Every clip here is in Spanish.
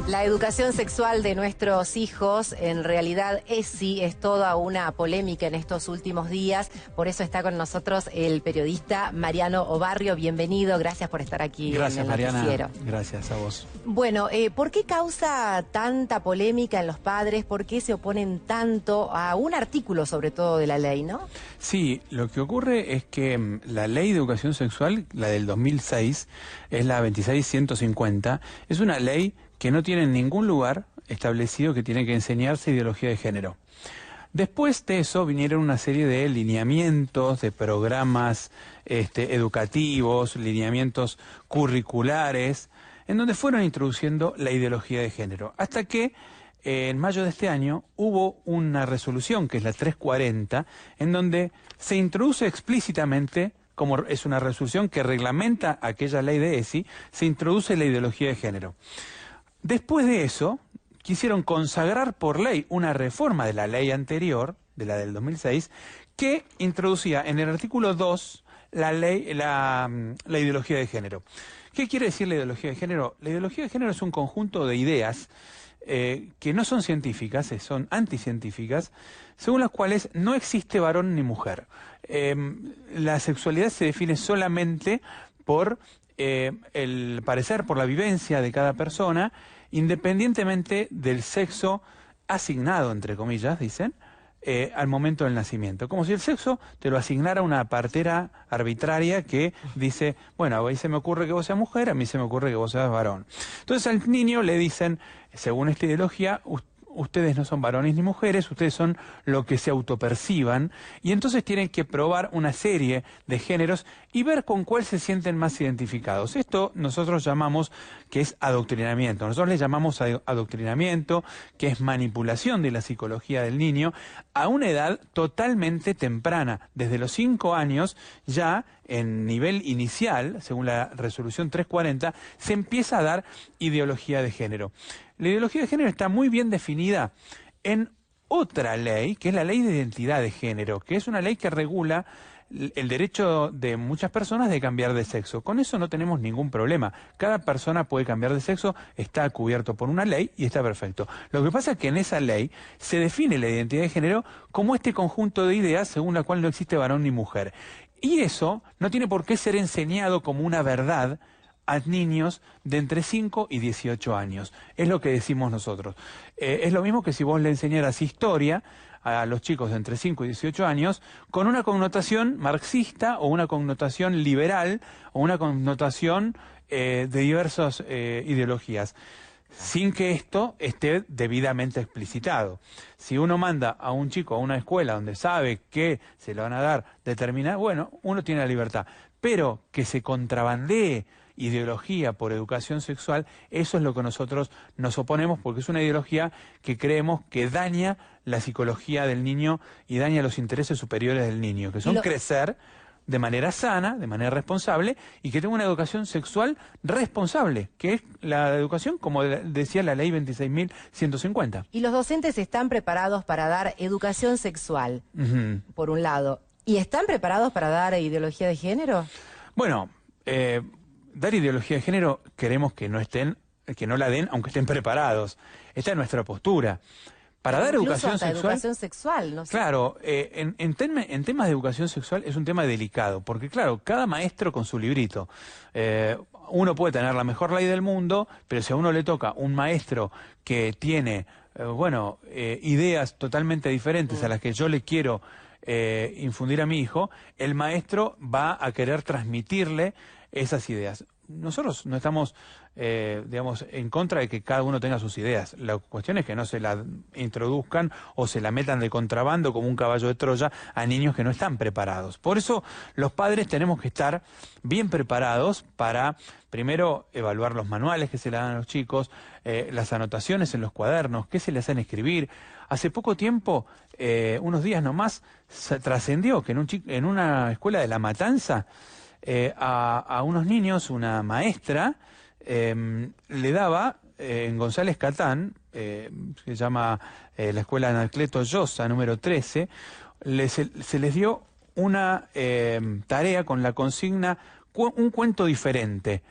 La educación sexual de nuestros hijos, en realidad es toda una polémica en estos últimos días. Por eso está con nosotros el periodista Mariano Obarrio. Bienvenido, gracias por estar aquí. Gracias, en el Mariana. noticiero. Gracias a vos. Bueno, ¿por qué causa tanta polémica en los padres? ¿Por qué se oponen tanto a un artículo, sobre todo, de la ley, no? Sí, lo que ocurre es que la ley de educación sexual, la del 2006, es la 26150, es una ley que no tiene en ningún lugar establecido que tiene que enseñarse ideología de género. Después de eso vinieron una serie de lineamientos, de programas educativos, lineamientos curriculares, en donde fueron introduciendo la ideología de género. Hasta que en mayo de este año hubo una resolución, que es la 340, en donde se introduce explícitamente, como es una resolución que reglamenta aquella ley de ESI, se introduce la ideología de género. Después de eso, quisieron consagrar por ley una reforma de la ley anterior, de la del 2006, que introducía en el artículo 2 la ideología de género. ¿Qué quiere decir la ideología de género? La ideología de género es un conjunto de ideas que no son científicas, son anticientíficas, según las cuales no existe varón ni mujer. La sexualidad se define solamente por el parecer, por la vivencia de cada persona, independientemente del sexo asignado, entre comillas, dicen, al momento del nacimiento. Como si el sexo te lo asignara una partera arbitraria que dice, bueno, a mí se me ocurre que vos seas mujer, a mí se me ocurre que vos seas varón. Entonces al niño le dicen, según esta ideología, ustedes no son varones ni mujeres, ustedes son lo que se autoperciban, y entonces tienen que probar una serie de géneros y ver con cuál se sienten más identificados. Esto nosotros llamamos que es adoctrinamiento. Nosotros le llamamos adoctrinamiento, que es manipulación de la psicología del niño a una edad totalmente temprana. Desde los 5 años, ya en nivel inicial, según la resolución 340, se empieza a dar ideología de género. La ideología de género está muy bien definida en otra ley, que es la ley de identidad de género, que es una ley que regula el derecho de muchas personas de cambiar de sexo. Con eso no tenemos ningún problema. Cada persona puede cambiar de sexo, está cubierto por una ley y está perfecto. Lo que pasa es que en esa ley se define la identidad de género como este conjunto de ideas según la cual no existe varón ni mujer. Y eso no tiene por qué ser enseñado como una verdad a niños de entre 5 y 18 años. Es lo que decimos nosotros. Es lo mismo que si vos le enseñaras historia a los chicos de entre 5 y 18 años con una connotación marxista o una connotación liberal o una connotación de diversas ideologías, sin que esto esté debidamente explicitado. Si uno manda a un chico a una escuela donde sabe que se le van a dar determinadas, bueno, uno tiene la libertad, pero que se contrabandee ideología por educación sexual, eso es lo que nosotros nos oponemos, porque es una ideología que creemos que daña la psicología del niño y daña los intereses superiores del niño, que son crecer de manera sana, de manera responsable, y que tenga una educación sexual responsable, que es la educación, como decía la ley 26.150. Y los docentes están preparados para dar educación sexual, por un lado. ¿Y están preparados para dar ideología de género? Bueno, dar ideología de género queremos que no la den, aunque estén preparados. Esta es nuestra postura. Para dar educación sexual, no sé. Claro, en temas de educación sexual es un tema delicado, porque claro, cada maestro con su librito. Uno puede tener la mejor ley del mundo, pero si a uno le toca un maestro que tiene, ideas totalmente diferentes a las que yo le quiero infundir a mi hijo, el maestro va a querer transmitirle esas ideas. Nosotros no estamos, en contra de que cada uno tenga sus ideas. La cuestión es que no se la introduzcan o se la metan de contrabando como un caballo de Troya a niños que no están preparados. Por eso los padres tenemos que estar bien preparados para, primero, evaluar los manuales que se le dan a los chicos, las anotaciones en los cuadernos, qué se les hacen escribir. Hace poco tiempo, unos días nomás, se trascendió que en una escuela de La Matanza, a unos niños, una maestra le daba en González Catán, se llama la escuela Anacleto Llosa, número 13, se les dio una tarea con la consigna un cuento diferente.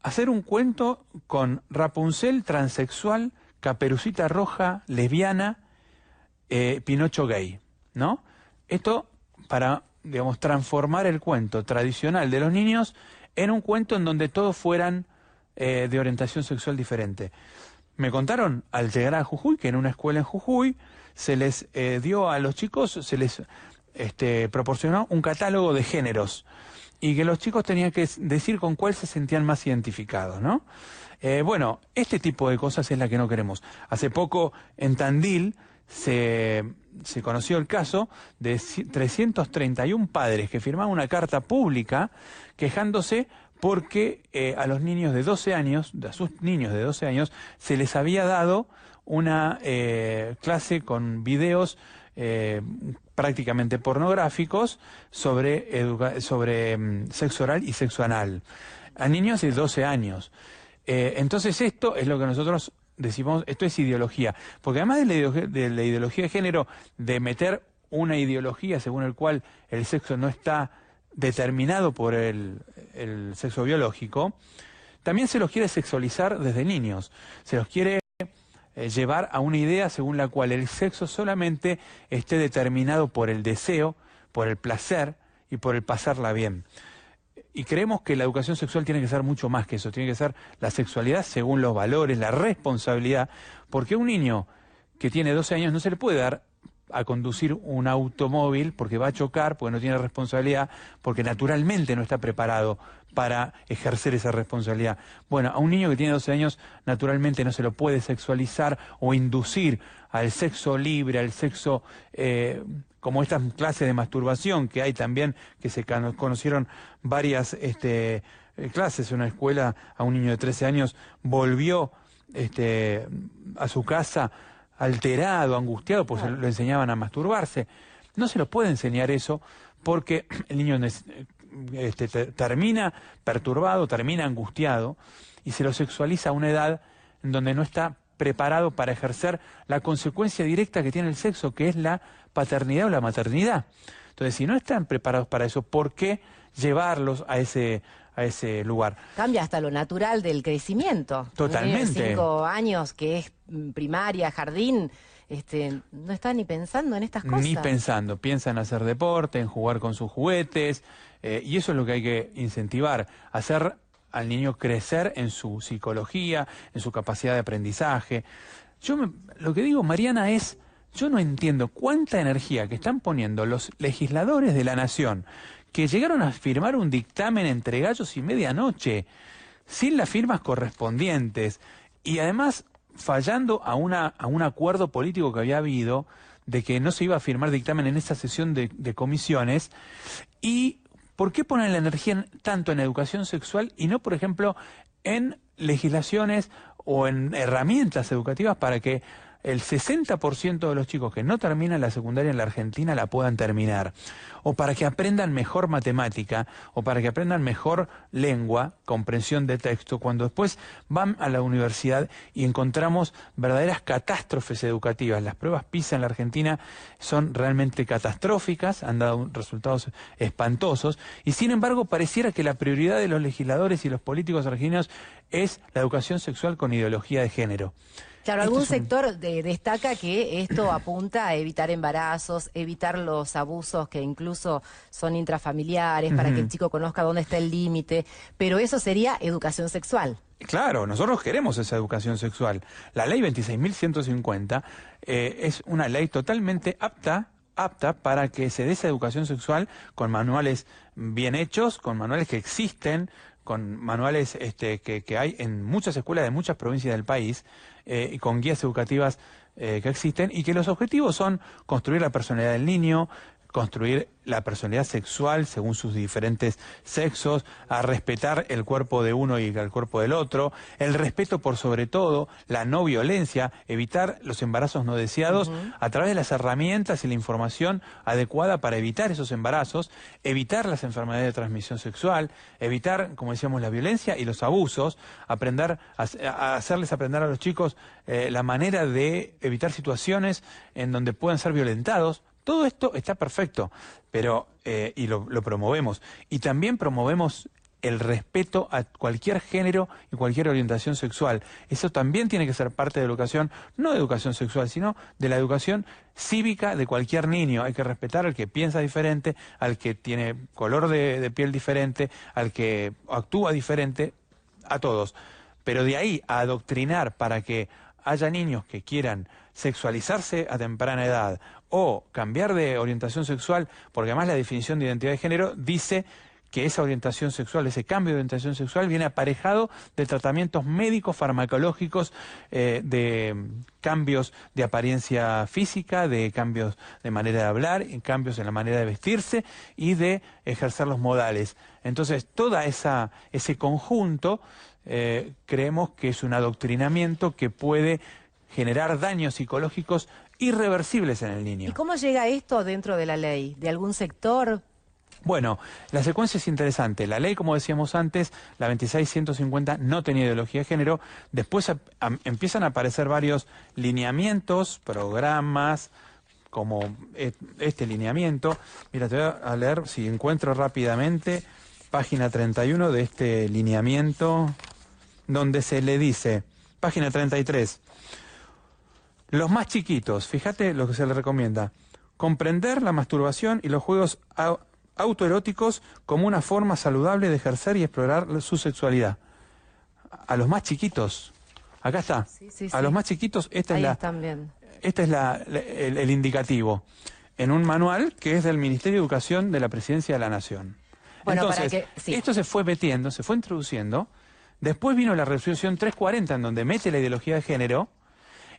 hacer un cuento con Rapunzel transexual, Caperucita Roja lesbiana, Pinocho gay, ¿no? Esto para, digamos, transformar el cuento tradicional de los niños en un cuento en donde todos fueran de orientación sexual diferente. Me contaron al llegar a Jujuy que en una escuela en Jujuy se les dio a los chicos, se les proporcionó un catálogo de géneros y que los chicos tenían que decir con cuál se sentían más identificados, ¿no? Bueno, este tipo de cosas es la que no queremos. Hace poco en Tandil se conoció el caso de 331 padres que firmaban una carta pública quejándose porque a los niños de 12 años, a sus niños de 12 años, se les había dado una clase con videos prácticamente pornográficos sobre sexo oral y sexo anal, a niños de 12 años. Entonces esto es lo que nosotros decimos, esto es ideología, porque además de la ideología de género, de meter una ideología según el cual el sexo no está determinado por el sexo biológico, también se los quiere sexualizar desde niños, se los quiere llevar a una idea según la cual el sexo solamente esté determinado por el deseo, por el placer y por el pasarla bien. Y creemos que la educación sexual tiene que ser mucho más que eso, tiene que ser la sexualidad según los valores, la responsabilidad, porque a un niño que tiene 12 años no se le puede dar a conducir un automóvil porque va a chocar, porque no tiene responsabilidad, porque naturalmente no está preparado para ejercer esa responsabilidad. Bueno, a un niño que tiene 12 años naturalmente no se lo puede sexualizar o inducir al sexo libre, al sexo como estas clases de masturbación que hay también, que se conocieron varias clases. En una escuela a un niño de 13 años volvió a su casa alterado, angustiado, pues lo enseñaban a masturbarse. No se lo puede enseñar eso porque el niño termina perturbado, termina angustiado y se lo sexualiza a una edad en donde no está preparado para ejercer la consecuencia directa que tiene el sexo, que es la paternidad o la maternidad. Entonces, si no están preparados para eso, ¿por qué llevarlos a ese lugar? Cambia hasta lo natural del crecimiento. Totalmente. Un niño de 5 años que es primaria, jardín, no está ni pensando en estas cosas. Ni pensando, piensa en hacer deporte, en jugar con sus juguetes, y eso es lo que hay que incentivar, hacer al niño crecer en su psicología, en su capacidad de aprendizaje. Lo que digo, Mariana, es, yo no entiendo cuánta energía que están poniendo los legisladores de la nación, que llegaron a firmar un dictamen entre gallos y medianoche, sin las firmas correspondientes, y además fallando a un acuerdo político que había habido, de que no se iba a firmar dictamen en esa sesión de comisiones. ¿Y por qué ponen la energía tanto en educación sexual y no, por ejemplo, en legislaciones o en herramientas educativas para que el 60% de los chicos que no terminan la secundaria en la Argentina la puedan terminar? O para que aprendan mejor matemática, o para que aprendan mejor lengua, comprensión de texto, cuando después van a la universidad y encontramos verdaderas catástrofes educativas. Las pruebas PISA en la Argentina son realmente catastróficas, han dado resultados espantosos, y sin embargo pareciera que la prioridad de los legisladores y los políticos argentinos es la educación sexual con ideología de género. Claro, algún sector destaca que esto apunta a evitar embarazos, evitar los abusos que incluso son intrafamiliares, para que el chico conozca dónde está el límite, pero eso sería educación sexual. Claro, nosotros queremos esa educación sexual. La ley 26.150 es una ley totalmente apta para que se dé esa educación sexual con manuales bien hechos, con manuales que existen, con manuales que hay en muchas escuelas de muchas provincias del país, y con guías educativas que existen, y que los objetivos son construir la personalidad del niño, construir la personalidad sexual según sus diferentes sexos, a respetar el cuerpo de uno y el cuerpo del otro, el respeto por sobre todo, la no violencia, evitar los embarazos no deseados a través de las herramientas y la información adecuada para evitar esos embarazos, evitar las enfermedades de transmisión sexual, evitar, como decíamos, la violencia y los abusos, aprender a hacerles aprender a los chicos la manera de evitar situaciones en donde puedan ser violentados. Todo esto está perfecto, pero y lo promovemos. Y también promovemos el respeto a cualquier género y cualquier orientación sexual. Eso también tiene que ser parte de la educación, no de educación sexual, sino de la educación cívica de cualquier niño. Hay que respetar al que piensa diferente, al que tiene color de piel diferente, al que actúa diferente, a todos. Pero de ahí a adoctrinar para que haya niños que quieran sexualizarse a temprana edad o cambiar de orientación sexual, porque además la definición de identidad de género dice que esa orientación sexual, ese cambio de orientación sexual viene aparejado de tratamientos médicos, farmacológicos, de cambios de apariencia física, de cambios de manera de hablar, cambios en la manera de vestirse y de ejercer los modales. Entonces, ese conjunto creemos que es un adoctrinamiento que puede generar daños psicológicos irreversibles en el niño. ¿Y cómo llega esto dentro de la ley? ¿De algún sector? Bueno, la secuencia es interesante. La ley, como decíamos antes, la 26.150 no tenía ideología de género. Después empiezan a aparecer varios lineamientos, programas, como este lineamiento. Mira, te voy a leer, si encuentro rápidamente, página 31 de este lineamiento, donde se le dice, página 33, los más chiquitos, fíjate lo que se le recomienda, comprender la masturbación y los juegos autoeróticos como una forma saludable de ejercer y explorar su sexualidad. A los más chiquitos, acá está, a los más chiquitos, este es el indicativo, en un manual que es del Ministerio de Educación de la Presidencia de la Nación. Bueno, entonces, esto se fue metiendo, se fue introduciendo, después vino la resolución 340 en donde mete la ideología de género,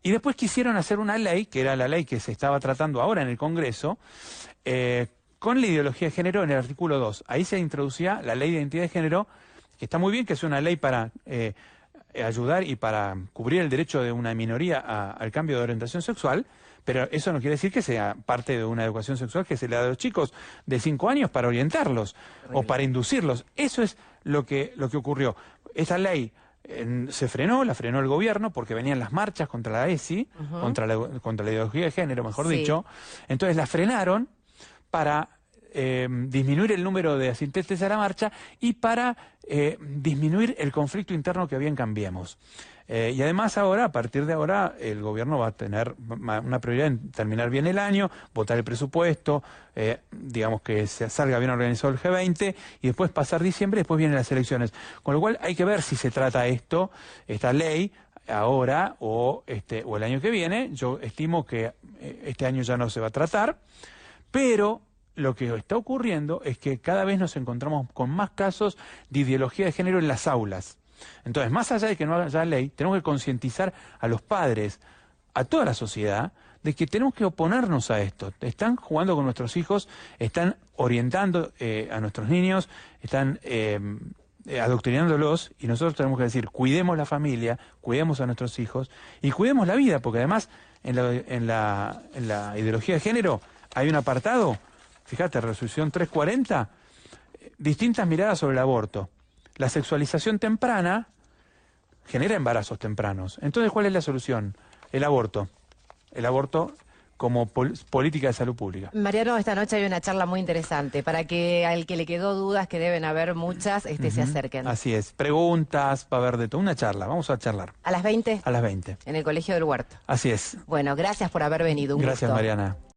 y después quisieron hacer una ley, que era la ley que se estaba tratando ahora en el Congreso, con la ideología de género en el artículo 2. Ahí se introducía la ley de identidad de género, que está muy bien, que es una ley para ayudar y para cubrir el derecho de una minoría al cambio de orientación sexual, pero eso no quiere decir que sea parte de una educación sexual que se le da a los chicos de 5 años para orientarlos o para inducirlos. Eso es lo que ocurrió. Esa ley se frenó, la frenó el gobierno porque venían las marchas contra la ESI, contra la ideología de género, mejor dicho. Entonces la frenaron para disminuir el número de asistentes a la marcha y para disminuir el conflicto interno que había en Cambiemos. Y además ahora, a partir de ahora, el gobierno va a tener una prioridad en terminar bien el año, votar el presupuesto, digamos que se salga bien organizado el G20 y después pasar diciembre y después vienen las elecciones. Con lo cual hay que ver si se trata esta ley, ahora o el año que viene. Yo estimo que este año ya no se va a tratar, pero lo que está ocurriendo es que cada vez nos encontramos con más casos de ideología de género en las aulas. Entonces, más allá de que no haya ley, tenemos que concientizar a los padres, a toda la sociedad, de que tenemos que oponernos a esto. Están jugando con nuestros hijos, están orientando a nuestros niños, están adoctrinándolos, y nosotros tenemos que decir, cuidemos la familia, cuidemos a nuestros hijos y cuidemos la vida, porque además en la ideología de género hay un apartado, fíjate, resolución 340, distintas miradas sobre el aborto. La sexualización temprana genera embarazos tempranos. Entonces, ¿cuál es la solución? El aborto. El aborto como política de salud pública. Mariano, esta noche hay una charla muy interesante para que al que le quedó dudas, que deben haber muchas, se acerquen. Así es. Preguntas, va a haber de todo. Una charla. Vamos a charlar. ¿A las 20? A las 20. En el Colegio del Huerto. Así es. Bueno, gracias por haber venido. Un gusto. Gracias, Mariana.